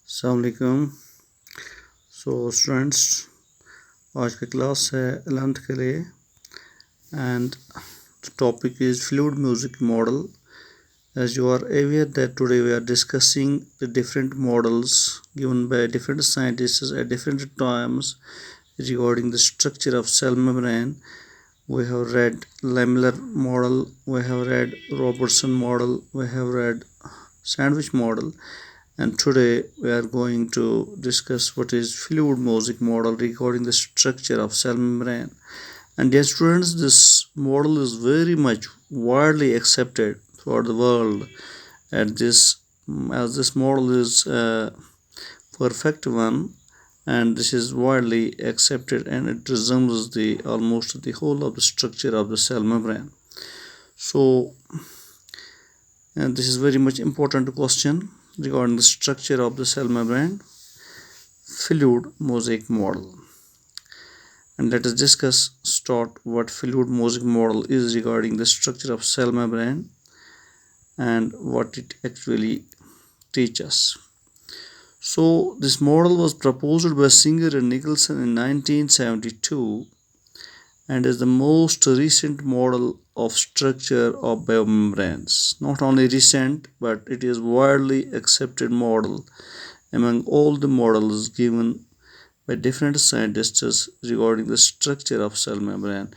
अस्सलामुअलैकुम। स्टूडेंट्स, आज की क्लास है 11th के लिए and the topic is fluid music model. As you are aware that today we are discussing the different models given by different scientists at different times regarding the structure of cell membrane. We have read lamellar model, we have read Robertson model, we have read sandwich model, and today we are going to discuss what is fluid mosaic model regarding the structure of cell membrane. And dear students, this model is very much widely accepted throughout the world, and this model is a perfect one, and this is widely accepted, and it resembles the almost the whole of the structure of the cell membrane. And this is very much important question regarding the structure of the cell membrane, fluid mosaic model. And let us start what fluid mosaic model is regarding the structure of cell membrane and what it actually teaches. So this model was proposed by Singer and Nicholson in 1972 and is the most recent model of structure of biomembranes. Not only recent, but it is widely accepted model among all the models given by different scientists regarding the structure of cell membrane,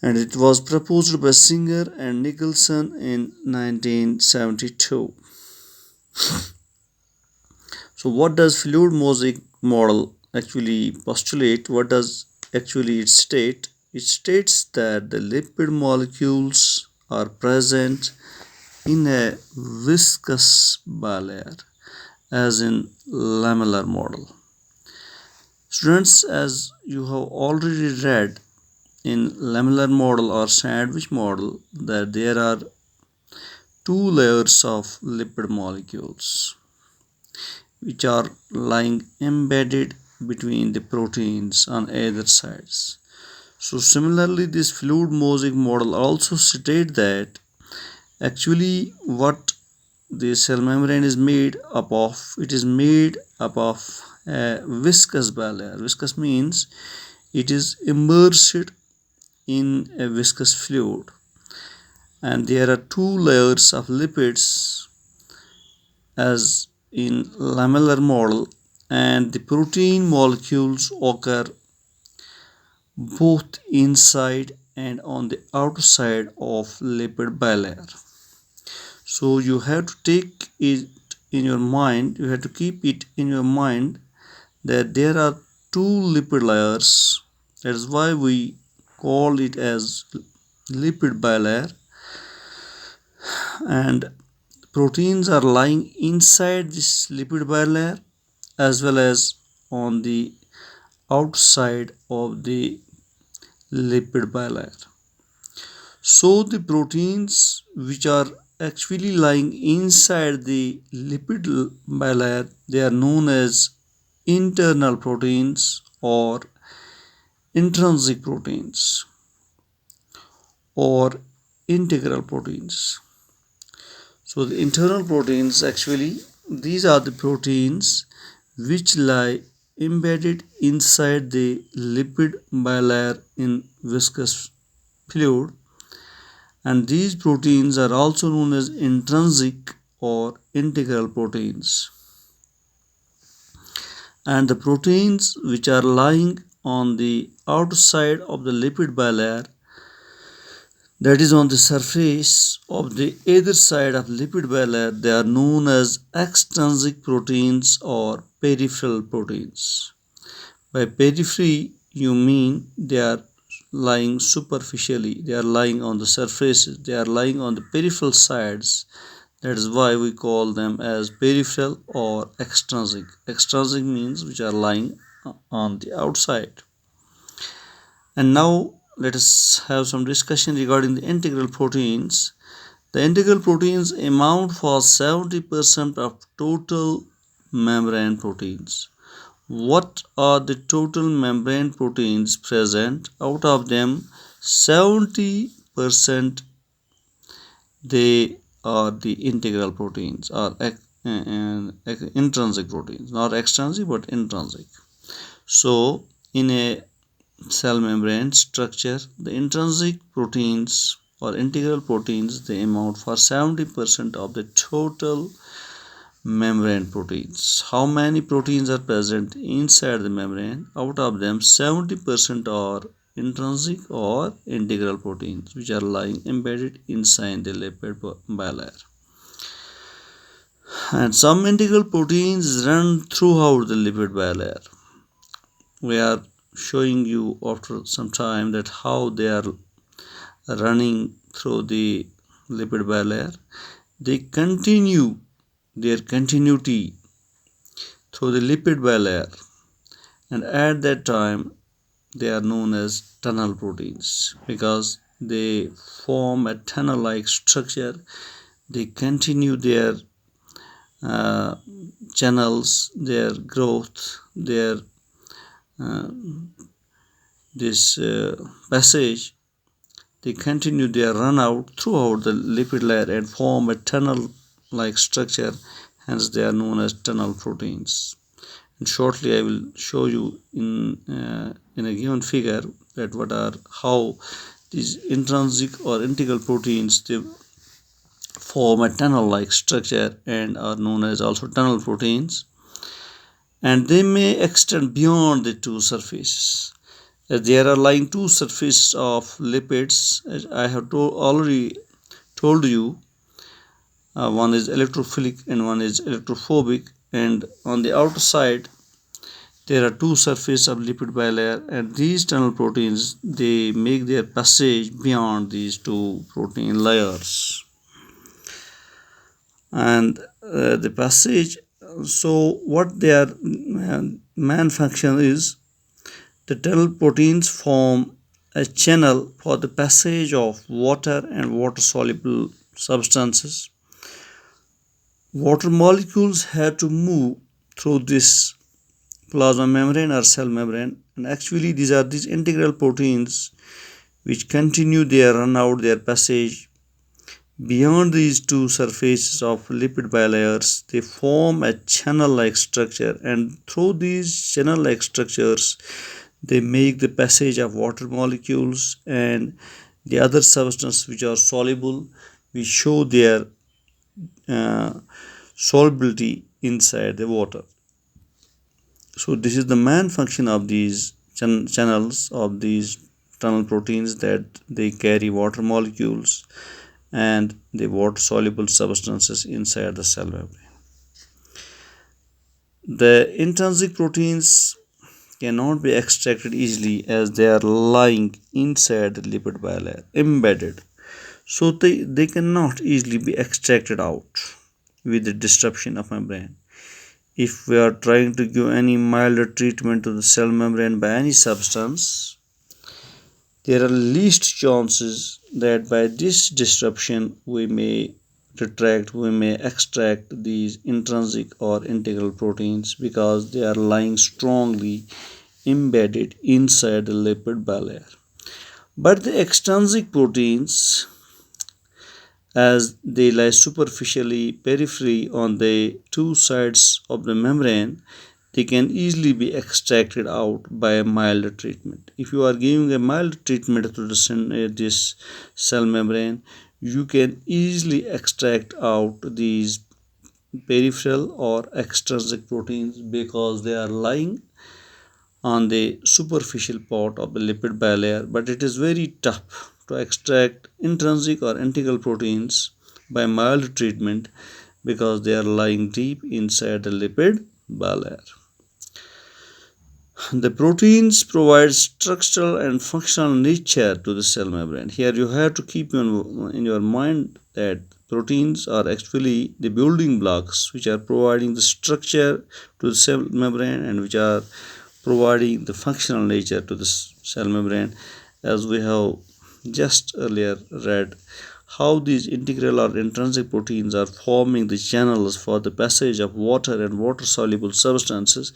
and it was proposed by Singer and Nicholson in 1972. So what does fluid mosaic model actually postulate? What does actually it state? It states that the lipid molecules are present in a viscous bilayer, as in lamellar model. Students, as you have already read in lamellar model or sandwich model, that there are two layers of lipid molecules which are lying embedded between the proteins on either sides. So similarly, this fluid mosaic model also states that actually what the cell membrane is made up of, it is made up of a viscous bilayer. Viscous means it is immersed in a viscous fluid, and there are two layers of lipids as in lamellar model, and the protein molecules occur both inside and on the outside of lipid bilayer. So you have to take it in your mind, you have to keep it in your mind that there are two lipid layers. That is why we call it as lipid bilayer, and proteins are lying inside this lipid bilayer as well as on the outside of the lipid bilayer. So the proteins which are actually lying inside the lipid bilayer, they are known as internal proteins or intrinsic proteins or integral proteins. So the internal proteins, actually these are the proteins which lie embedded inside the lipid bilayer in viscous fluid, and these proteins are also known as intrinsic or integral proteins. And the proteins which are lying on the outside of the lipid bilayer, that is on the surface of the either side of lipid bilayer, they are known as extrinsic proteins or peripheral proteins. By periphery you mean they are lying superficially, they are lying on the surfaces, they are lying on the peripheral sides. That is why we call them as peripheral or extrinsic. Extrinsic means which are lying on the outside. And now let us have some discussion regarding the integral proteins. The integral proteins amount for 70% of total membrane proteins. What are the total membrane proteins present? Out of them, 70% they are the integral proteins or intrinsic proteins, not extrinsic but intrinsic. So in a cell membrane structure, the intrinsic proteins or integral proteins, they amount for 70% of the total membrane proteins. How many proteins are present inside the membrane? Out of them, 70% are intrinsic or integral proteins, which are lying embedded inside the lipid bilayer. And some integral proteins run throughout the lipid bilayer. We are showing you after some time that how they are running through the lipid bilayer. They continue their continuity through the lipid bilayer, and at that time they are known as tunnel proteins because they form a tunnel like structure. They continue their uh, channels, their growth, their uh, this passage. They continue their run out throughout the lipid layer and form a tunnel like structure, hence they are known as tunnel proteins. And shortly I will show you in a given figure that what are how these intrinsic or integral proteins, they form a tunnel like structure and are known as also tunnel proteins, and they may extend beyond the two surfaces. There are lying two surfaces of lipids, as I have already told you. One is electrophilic and one is electrophobic, and on the outer side there are two surfaces of lipid bilayer, and these tunnel proteins, they make their passage beyond these two protein layers. And the passage, so what their main function is, the tunnel proteins form a channel for the passage of water and water soluble substances. Water molecules have to move through this plasma membrane or cell membrane, and actually these integral proteins which continue their run out, their passage beyond these two surfaces of lipid bilayers. They form a channel like structure, and through these channel like structures they make the passage of water molecules and the other substances which are soluble. We show their uh, solubility inside the water. So this is the main function of these channels of these tunnel proteins, that they carry water molecules and the water soluble substances inside the cell membrane. The intrinsic proteins cannot be extracted easily as they are lying inside the lipid bilayer, embedded. So they cannot easily be extracted out with the disruption of membrane. If we are trying to give any milder treatment to the cell membrane by any substance, there are least chances that by this disruption we may extract these intrinsic or integral proteins, because they are lying strongly embedded inside the lipid bilayer. But the extrinsic proteins, as they lie superficially periphery on the two sides of the membrane, they can easily be extracted out by a mild treatment. If you are giving a mild treatment to this cell membrane, you can easily extract out these peripheral or extrinsic proteins, because they are lying on the superficial part of the lipid bilayer. But it is very tough to extract intrinsic or integral proteins by mild treatment, because they are lying deep inside the lipid bilayer. The proteins provide structural and functional nature to the cell membrane. Here you have to keep in your mind that proteins are actually the building blocks which are providing the structure to the cell membrane and which are providing the functional nature to the cell membrane. As we have just earlier read, how these integral or intrinsic proteins are forming the channels for the passage of water and water soluble substances.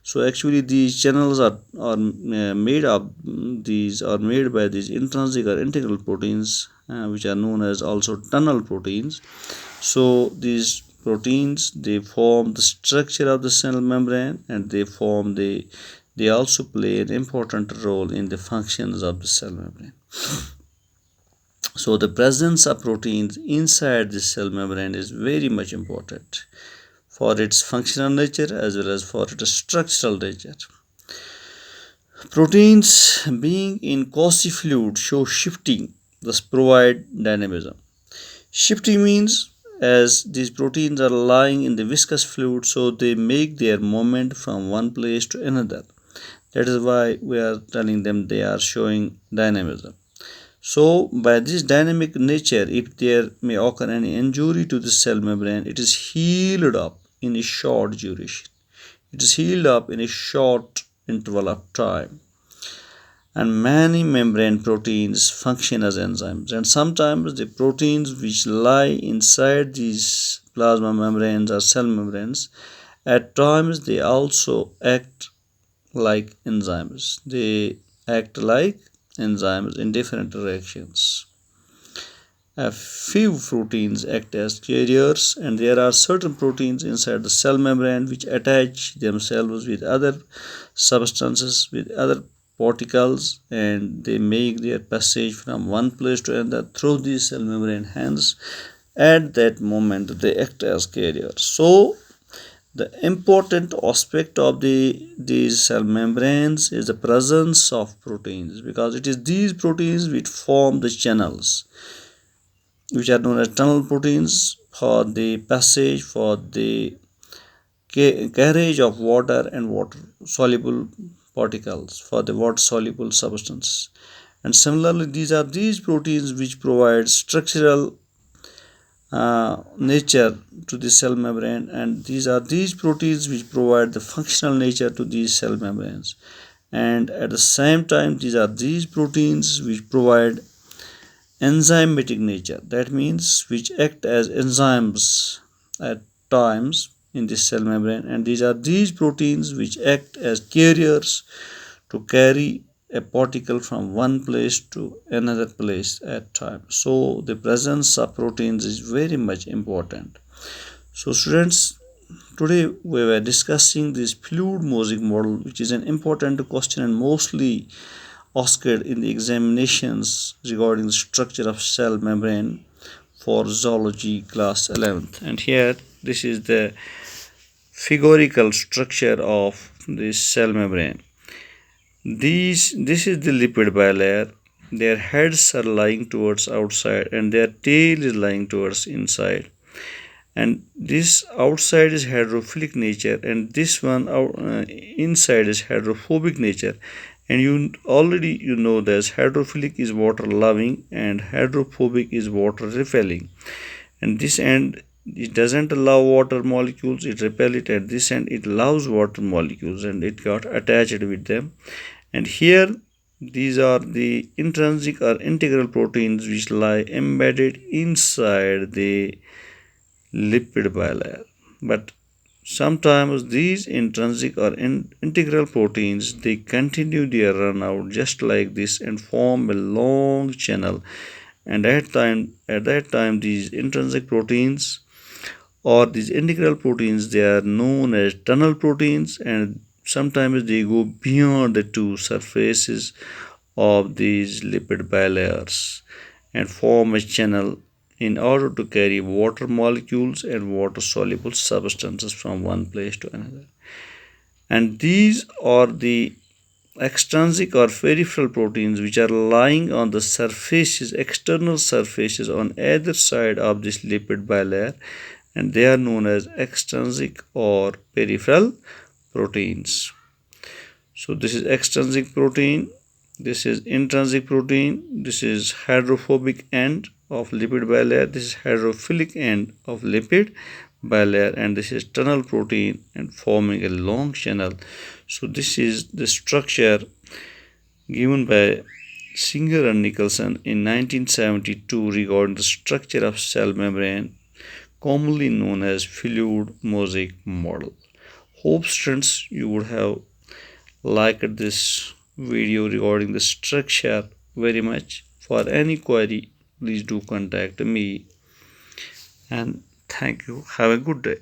So actually these channels are made up these are made by these intrinsic or integral proteins, which are known as also tunnel proteins. So these proteins, they form the structure of the cell membrane, and they also play an important role in the functions of the cell membrane. So the presence of proteins inside the cell membrane is very much important for its functional nature as well as for its structural nature. Proteins being in quasi fluid show shifting, thus provide dynamism. Shifting means as these proteins are lying in the viscous fluid, so they make their movement from one place to another. That is why we are telling them they are showing dynamism. So, by this dynamic nature, if there may occur any injury to the cell membrane, it is healed up in a short duration. It is healed up in a short interval of time. And many membrane proteins function as enzymes, and sometimes the proteins which lie inside these plasma membranes or cell membranes, at times they also act like enzymes. They act like enzymes in different reactions. A few proteins act as carriers, and there are certain proteins inside the cell membrane which attach themselves with other substances, with other particles, and they make their passage from one place to another through the cell membrane. Hence, at that moment, they act as carriers. So, the important aspect of these cell membranes is the presence of proteins, because it is these proteins which form the channels, which are known as tunnel proteins, for the passage, for the carriage of water and water soluble particles, for the water soluble substance. And similarly, these proteins which provide structural nature to the cell membrane, and these proteins which provide the functional nature to these cell membranes. And at the same time, these proteins which provide enzymatic nature, that means which act as enzymes at times in the cell membrane, and these proteins which act as carriers to carry a particle from one place to another place at times. So the presence of proteins is very much important. So students, today we were discussing this fluid mosaic model, which is an important question and mostly asked in the examinations regarding the structure of cell membrane for zoology class 11th. And here this is the figurical structure of this cell membrane. This is the lipid bilayer. Their heads are lying towards outside and their tail is lying towards inside. And this outside is hydrophilic nature, and this one inside is hydrophobic nature. And you know that hydrophilic is water loving and hydrophobic is water repelling. And this end, it doesn't allow water molecules, it repel it. At this end, it allows water molecules and it got attached with them. And here these are the intrinsic or integral proteins which lie embedded inside the lipid bilayer. But sometimes these intrinsic or integral proteins, they continue their run out just like this and form a long channel. And at that time these intrinsic proteins or these integral proteins, they are known as tunnel proteins, and sometimes they go beyond the two surfaces of these lipid bilayers and form a channel in order to carry water molecules and water soluble substances from one place to another. And these are the extrinsic or peripheral proteins which are lying on the surfaces, external surfaces on either side of this lipid bilayer, and they are known as extrinsic or peripheral proteins. So this is extrinsic protein, this is intrinsic protein, this is hydrophobic end of lipid bilayer, this is hydrophilic end of lipid bilayer, and this is tunnel protein and forming a long channel. So this is the structure given by Singer and Nicholson in 1972 regarding the structure of cell membrane, commonly known as fluid mosaic model. Hope students you would have liked this video regarding the structure very much. For any query, please do contact me. And Thank you. Have a good day.